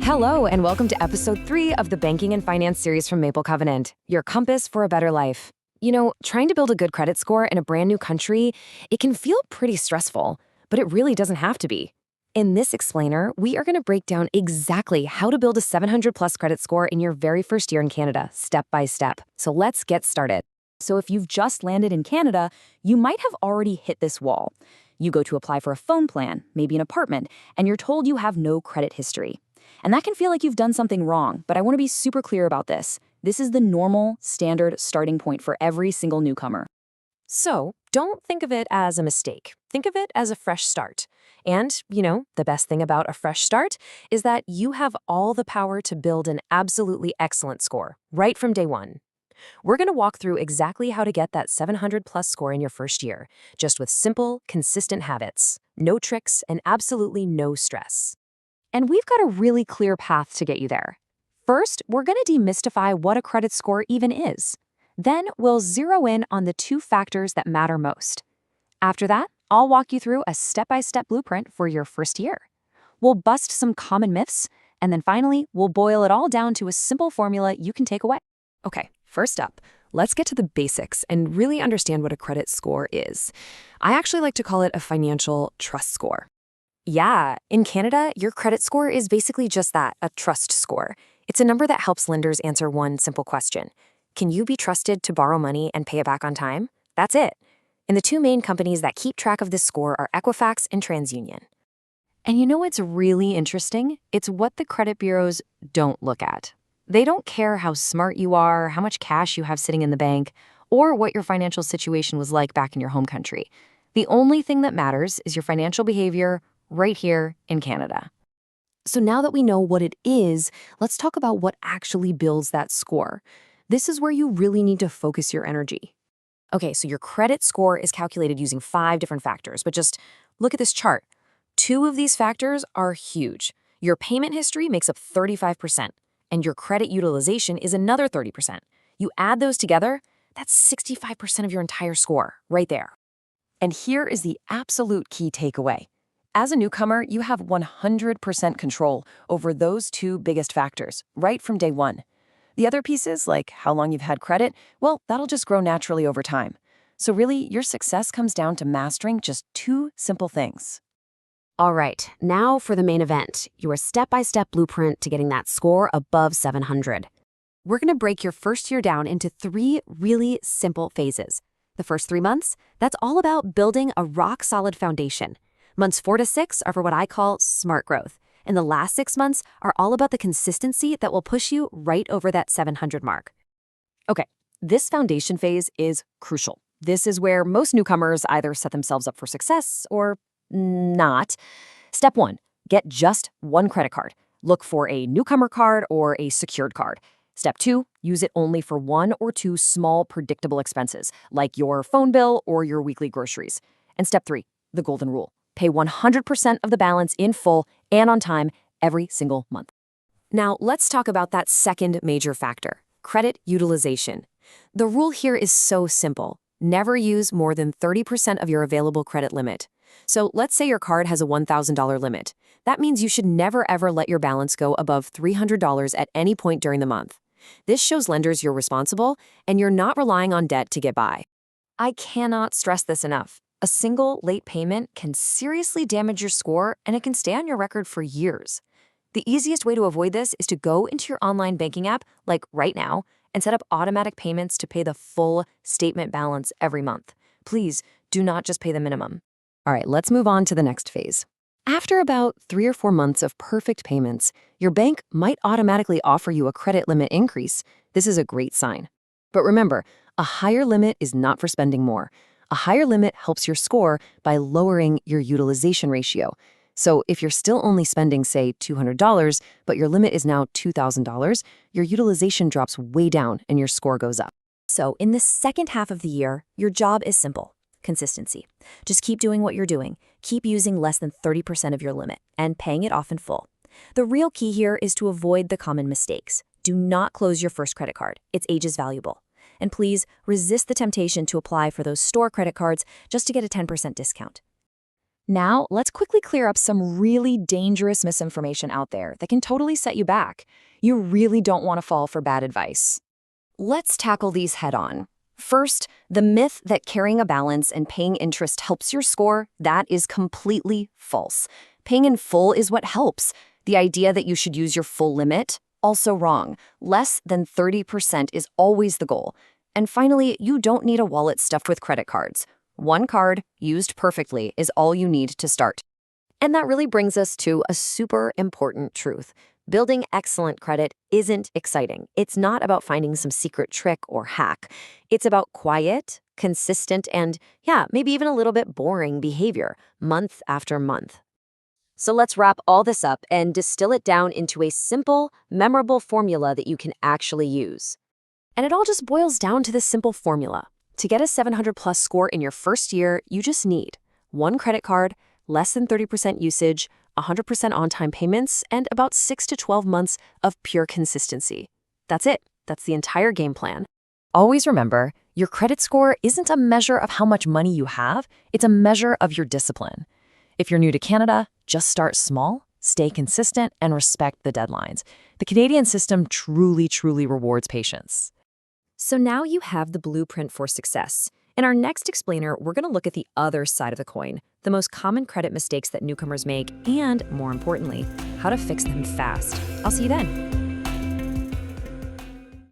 Hello, and welcome to episode 3 of the Banking and Finance series from Maple Covenant, your compass for a better life. You know, trying to build a good credit score in a brand new country, it can feel pretty stressful, but it really doesn't have to be. In this explainer, we are going to break down exactly how to build a 700 plus credit score in your very first year in Canada, step by step. So let's get started. So if you've just landed in Canada, you might have already hit this wall. You go to apply for a phone plan, maybe an apartment, and you're told you have no credit history. And that can feel like you've done something wrong, but I want to be super clear about this. This is the normal, standard starting point for every single newcomer. So don't think of it as a mistake. Think of it as a fresh start. And, the best thing about a fresh start is that you have all the power to build an absolutely excellent score right from day one. We're going to walk through exactly how to get that 700 plus score in your first year, just with simple, consistent habits, no tricks, and absolutely no stress. And we've got a really clear path to get you there. First, we're going to demystify what a credit score even is. Then we'll zero in on the 2 factors that matter most. After that, I'll walk you through a step-by-step blueprint for your first year. We'll bust some common myths, and then finally, we'll boil it all down to a simple formula you can take away. Okay, first up, let's get to the basics and really understand what a credit score is. I actually like to call it a financial trust score. Yeah, in Canada, your credit score is basically just that, a trust score. It's a number that helps lenders answer one simple question. Can you be trusted to borrow money and pay it back on time? That's it. And the 2 main companies that keep track of this score are Equifax and TransUnion. And you know what's really interesting? It's what the credit bureaus don't look at. They don't care how smart you are, how much cash you have sitting in the bank, or what your financial situation was like back in your home country. The only thing that matters is your financial behavior right here in Canada. So now that we know what it is, let's talk about what actually builds that score. This is where you really need to focus your energy. Okay, so your credit score is calculated using 5 different factors, but just look at this chart. 2 of these factors are huge. Your payment history makes up 35%, and your credit utilization is another 30%. You add those together, that's 65% of your entire score, right there. And here is the absolute key takeaway. As a newcomer, you have 100% control over those 2 biggest factors, right from day one. The other pieces, like how long you've had credit, well, that'll just grow naturally over time. So really, your success comes down to mastering just 2 simple things. All right, now for the main event, your step-by-step blueprint to getting that score above 700. We're going to break your first year down into 3 really simple phases. The first 3 months, that's all about building a rock-solid foundation. Months 4 to 6 are for what I call smart growth. And the last 6 months are all about the consistency that will push you right over that 700 mark. Okay, this foundation phase is crucial. This is where most newcomers either set themselves up for success or not. Step 1, get just 1 credit card. Look for a newcomer card or a secured card. Step 2, use it only for 1 or 2 small predictable expenses, like your phone bill or your weekly groceries. And step 3, the golden rule. Pay 100% of the balance in full and on time every single month. Now, let's talk about that second major factor, credit utilization. The rule here is so simple. Never use more than 30% of your available credit limit. So let's say your card has a $1,000 limit. That means you should never ever let your balance go above $300 at any point during the month. This shows lenders you're responsible and you're not relying on debt to get by. I cannot stress this enough. A single late payment can seriously damage your score, and it can stay on your record for years. The easiest way to avoid this is to go into your online banking app, like right now, and set up automatic payments to pay the full statement balance every month. Please do not just pay the minimum. All right, let's move on to the next phase. After about 3 or 4 months of perfect payments, your bank might automatically offer you a credit limit increase. This is a great sign. But remember, a higher limit is not for spending more. A higher limit helps your score by lowering your utilization ratio. So if you're still only spending, say, $200, but your limit is now $2,000, your utilization drops way down and your score goes up. So in the second half of the year, your job is simple: consistency. Just keep doing what you're doing. Keep using less than 30% of your limit and paying it off in full. The real key here is to avoid the common mistakes. Do not close your first credit card. Its age is valuable. And please resist the temptation to apply for those store credit cards just to get a 10% discount. Now, let's quickly clear up some really dangerous misinformation out there that can totally set you back. You really don't want to fall for bad advice. Let's tackle these head on. First, the myth that carrying a balance and paying interest helps your score, that is completely false. Paying in full is what helps. The idea that you should use your full limit, also wrong. Less than 30% is always the goal. And finally, you don't need a wallet stuffed with credit cards. One card, used perfectly, is all you need to start. And that really brings us to a super important truth. Building excellent credit isn't exciting. It's not about finding some secret trick or hack. It's about quiet, consistent, and maybe even a little bit boring behavior, month after month. So let's wrap all this up and distill it down into a simple, memorable formula that you can actually use. And it all just boils down to this simple formula. To get a 700 plus score in your first year, you just need one credit card, less than 30% usage, 100% on-time payments, and about 6 to 12 months of pure consistency. That's it. That's the entire game plan. Always remember, your credit score isn't a measure of how much money you have, it's a measure of your discipline. If you're new to Canada, just start small, stay consistent, and respect the deadlines. The Canadian system truly rewards patience. So now you have the blueprint for success. In our next explainer, we're going to look at the other side of the coin, the most common credit mistakes that newcomers make, and, more importantly, how to fix them fast. I'll see you then.